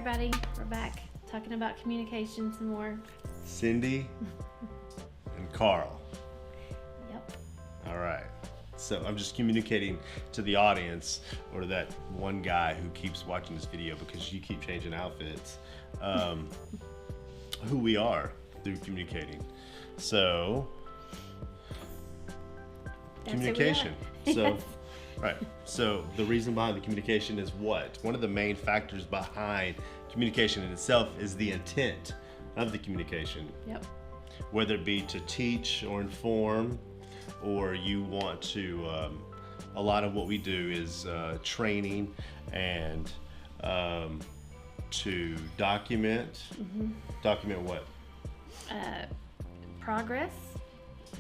everybody. We're back talking about communication some more. Cindy and Carl. Yep. All right. So I'm just communicating to the audience, or that one guy who keeps watching this video because you keep changing outfits, who we are through communicating. So, communication. So, right. So the reason behind the communication is what? One of the main factors behind communication in itself is the intent of the communication. Yep. Whether it be to teach or inform, or you want to, a lot of what we do is training and to document. Mm-hmm. Document what? Progress.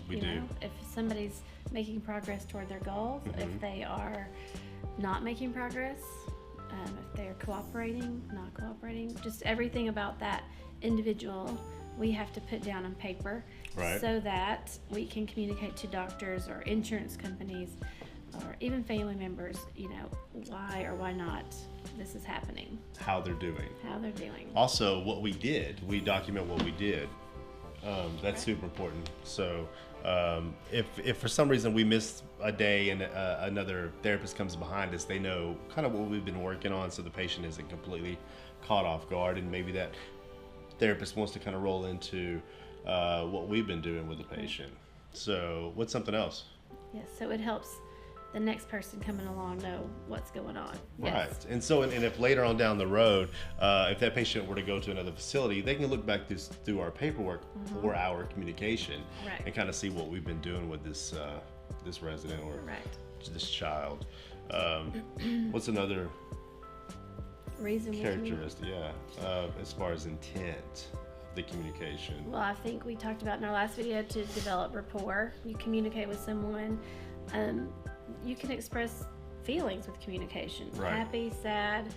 We do. If somebody's making progress toward their goals, Mm-hmm. if they are not making progress, if they're cooperating, not cooperating, just everything about that individual we have to put down on paper, right, so that we can communicate to doctors or insurance companies or even family members, why or why not this is happening. How they're doing. Also, what we did, we document what we did. That's right. Super important. So if for some reason we miss a day and another therapist comes behind us, they know kind of what we've been working on, so the patient isn't completely caught off guard, and maybe that therapist wants to kind of roll into what we've been doing with the patient. So what's something else? Yes, so it helps the next person coming along know what's going on. Right. Yes. And so, and if later on down the road, if that patient were to go to another facility, they can look back through our paperwork Mm-hmm. or our communication, right, and kind of see what we've been doing with this resident or right, this child. What's another reason characteristic? As far as intent, the communication. Well, I think we talked about in our last video to develop rapport. You communicate with someone. You can express feelings with communication. Right. Happy, sad,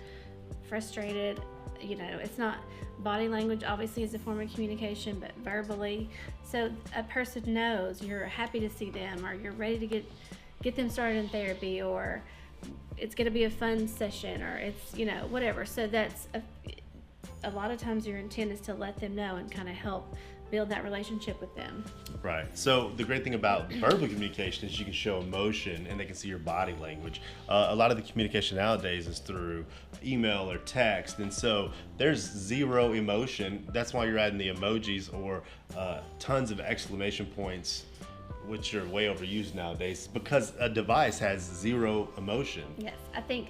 frustrated. It's not body language. Obviously, is a form of communication, but verbally. So a person knows you're happy to see them, or you're ready to get them started in therapy, or it's going to be a fun session, or it's whatever. So that's a lot of times your intent is to let them know and kind of help build that relationship with them. Right. So the great thing about verbal communication is you can show emotion and they can see your body language. A lot of the communication nowadays is through email or text, and so there's zero emotion. That's why you're adding the emojis or tons of exclamation points, which are way overused nowadays, because a device has zero emotion. Yes, I think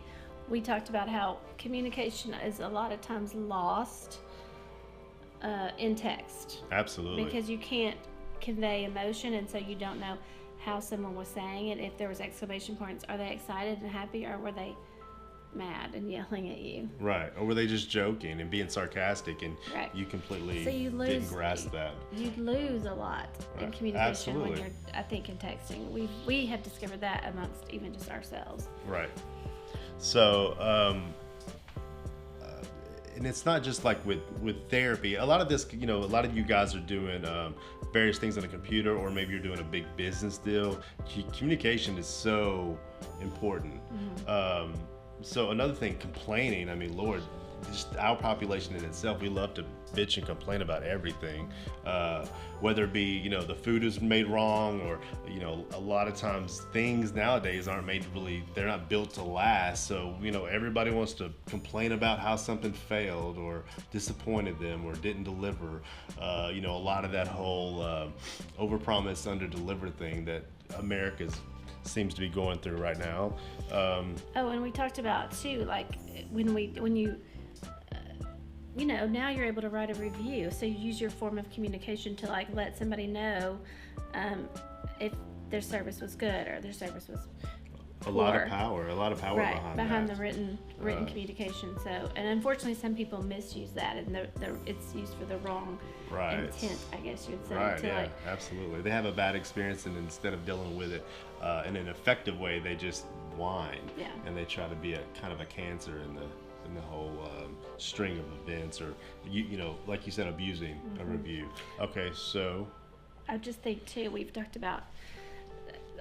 we talked about how communication is a lot of times lost in text. Absolutely. Because you can't convey emotion, and so you don't know how someone was saying it. If there was exclamation points, are they excited and happy, or were they mad and yelling at you? Right. Or were they just joking and being sarcastic, and right, you completely so you didn't grasp that? You lose a lot in communication. Absolutely. When you're, I think, in texting. We have discovered that amongst even just ourselves. Right. So, and it's not just like with therapy. A lot of this, a lot of you guys are doing various things on a computer, or maybe you're doing a big business deal. Communication is so important. Mm-hmm. So another thing, complaining. I mean, Lord, just our population in itself, we love to bitch and complain about everything, whether it be the food is made wrong, or a lot of times things nowadays aren't made they're not built to last. So everybody wants to complain about how something failed or disappointed them or didn't deliver. A lot of that whole overpromise, underdeliver thing that America seems to be going through right now. And we talked about too, like when you now you're able to write a review. So you use your form of communication to let somebody know if their service was good or their service was poor. A lot of power right, behind that. the written communication. So, and unfortunately, some people misuse that, and it's used for the wrong intent, I guess you would say. Right. Absolutely. They have a bad experience, and instead of dealing with it in an effective way, they just whine. Yeah. And they try to be a kind of a cancer in the whole string of events, or like you said, abusing a review. Okay, so I just think too, we've talked about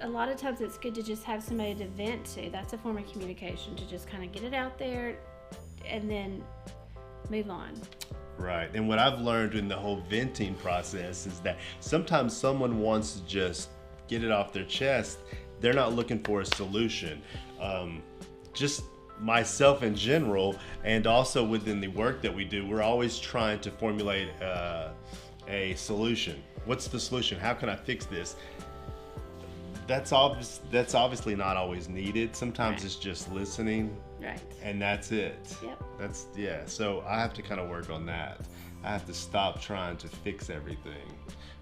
a lot of times it's good to just have somebody to vent to. That's a form of communication, to just kind of get it out there, and then move on. Right. And what I've learned in the whole venting process is that sometimes someone wants to just get it off their chest. They're not looking for a solution. Just myself in general, and also within the work that we do, we're always trying to formulate a solution. What's the solution? How can I fix this? That's obviously not always needed. Sometimes it's just listening. Right. And that's it. Yep. So I have to kind of work on that. I have to stop trying to fix everything.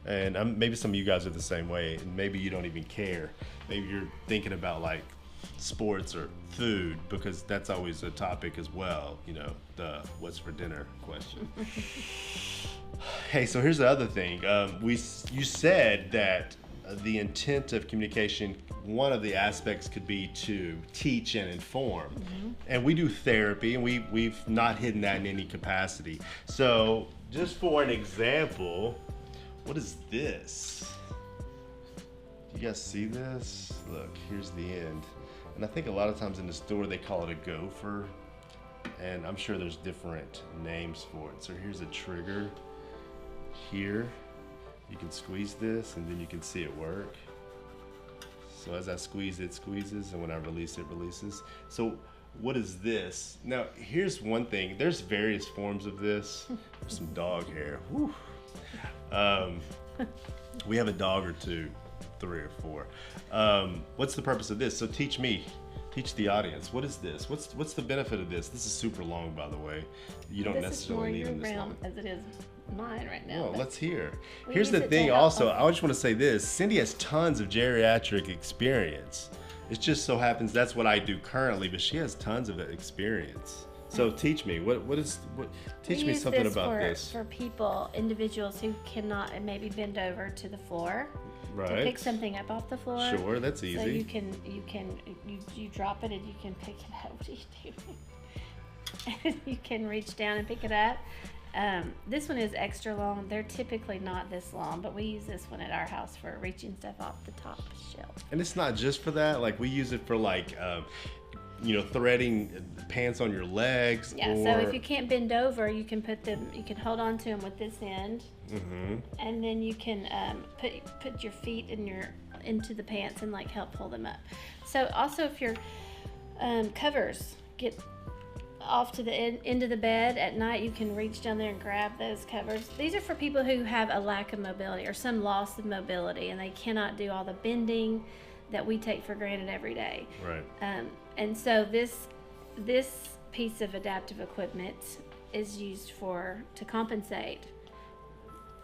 And maybe some of you guys are the same way, and maybe you don't even care. Maybe you're thinking about like sports or food, because that's always a topic as well, the what's for dinner question. Hey, so here's the other thing. You said that the intent of communication, one of the aspects could be to teach and inform. And we do therapy, and we've not hidden that in any capacity. So just for an example, what is this? Do you guys see this? Look, here's the end. And I think a lot of times in the store they call it a gopher, and I'm sure there's different names for it. So here's a trigger. Here you can squeeze this, and then you can see it work. So as I squeeze, it squeezes, and when I release, it releases. So what is this? Now here's one thing, there's various forms of this. There's some dog hair. Whew. We have a dog or two, 3 or 4. What's the purpose of this? So teach the audience. What is this? What's the benefit of this? This is super long, by the way. You don't necessarily need them this long. As it is mine right now. Well, let's hear. Here's the thing also, I just want to say this. Cindy has tons of geriatric experience. It just so happens that's what I do currently, but she has tons of experience. So teach me, teach me something about this. For people, individuals who cannot maybe bend over to the floor. Right. To pick something up off the floor. Sure, that's easy. So you drop it and you can pick it up. What are you doing? You can reach down and pick it up. This one is extra long. They're typically not this long, but we use this one at our house for reaching stuff off the top shelf. And it's not just for that. Like we use it for like, threading pants on your legs. Yeah. So if you can't bend over, you can hold on to them with this end, and then you can put your feet into the pants and like help pull them up. So also if your covers get off to the end of the bed at night, you can reach down there and grab those covers. These are for people who have a lack of mobility or some loss of mobility, and they cannot do all the bending that we take for granted every day. Right. And so this piece of adaptive equipment is used to compensate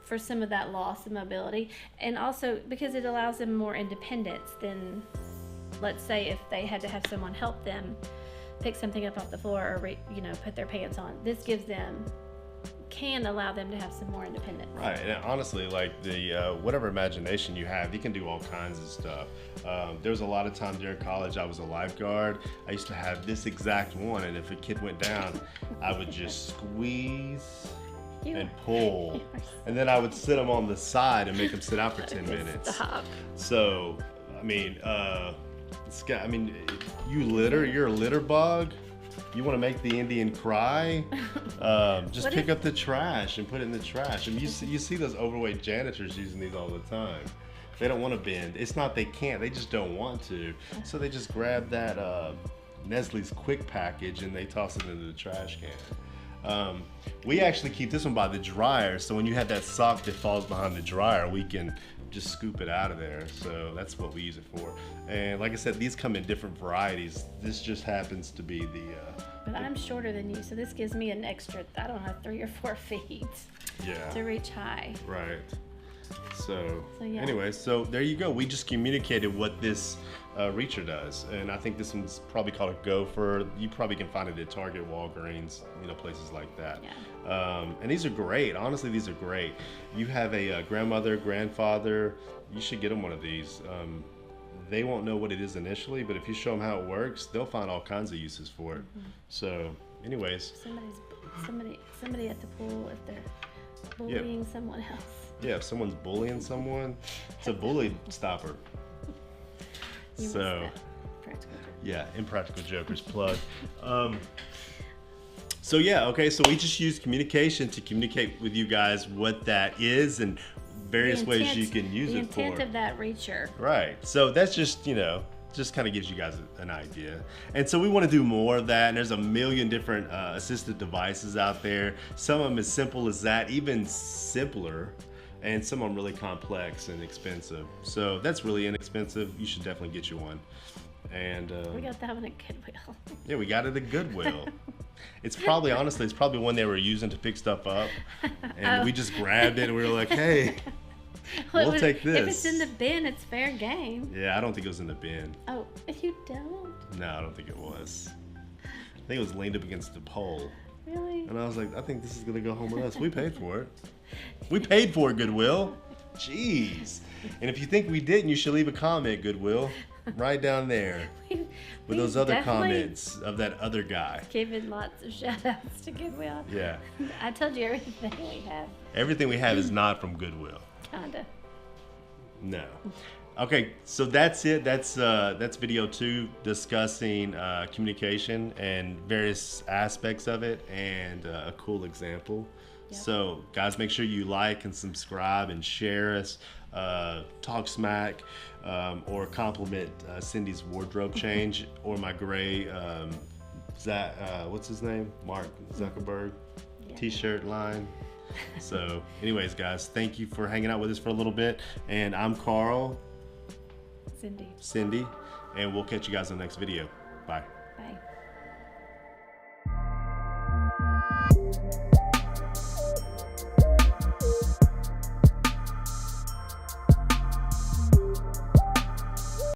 for some of that loss of mobility, and also because it allows them more independence than, let's say, if they had to have someone help them pick something up off the floor or put their pants on. This can allow them to have some more independence. Right, and honestly, like the whatever imagination you have, you can do all kinds of stuff. There was a lot of time during college I was a lifeguard. I used to have this exact one, and if a kid went down, I would just squeeze and pull, and then I would sit them on the side and make them sit out for 10 minutes. Stop. So, you're a litter bug. You want to make the Indian cry? Just pick up the trash and put it in the trash. And you see those overweight janitors using these all the time. They don't want to bend. It's not they can't, they just don't want to. So they just grab that Nestle's Quick package and they toss it into the trash can. We actually keep this one by the dryer, so when you have that sock that falls behind the dryer, we can just scoop it out of there. So that's what we use it for. And like I said, these come in different varieties. This just happens to be But I'm shorter than you, so this gives me an extra, 3 or 4 feet to reach high. Right. So yeah. Anyway, so there you go. We just communicated what this reacher does, and I think this one's probably called a gopher. You probably can find it at Target, Walgreens, places like that. Yeah. And these are great. Honestly, these are great. You have a grandmother, grandfather, you should get them one of these. They won't know what it is initially, but if you show them how it works, they'll find all kinds of uses for it. So, anyways. Somebody at the pool, if they're bullying someone else. Yeah, if someone's bullying someone, it's a bully stopper. So, yeah, Impractical Jokers plug. So yeah, okay, so we just use communication to communicate with you guys what that is and various ways you can use it for. The intent of that reacher. Right. So that's just, just kind of gives you guys an idea. And so we want to do more of that. And there's a million different assistive devices out there. Some of them as simple as that, even simpler. And some of them really complex and expensive. So that's really inexpensive. You should definitely get you one. And we got that one at Goodwill. Yeah, we got it at Goodwill. It's probably, honestly, it's probably one they were using to pick stuff up. And we just grabbed it and we were like, hey, we'll take this. If it's in the bin, it's fair game. Yeah, I don't think it was in the bin. Oh, you don't? No, I don't think it was. I think it was leaned up against the pole. Really? And I was like, I think this is going to go home with us. We paid for it. We paid for it, Goodwill. Jeez. And if you think we didn't, you should leave a comment, Goodwill. Right down there. With those other comments of that other guy. Giving lots of shout outs to Goodwill. Yeah. I told you everything we have. Everything we have is not from Goodwill. Kinda. No. Okay, so that's it. That's video 2 discussing communication and various aspects of it and a cool example. Yep. So guys, make sure you like and subscribe and share us. Talk smack or compliment Cindy's wardrobe change or my gray what's his name? Mark Zuckerberg t-shirt line. So anyways, guys, thank you for hanging out with us for a little bit. And I'm Carl. Cindy. And we'll catch you guys in the next video. Bye. Bye.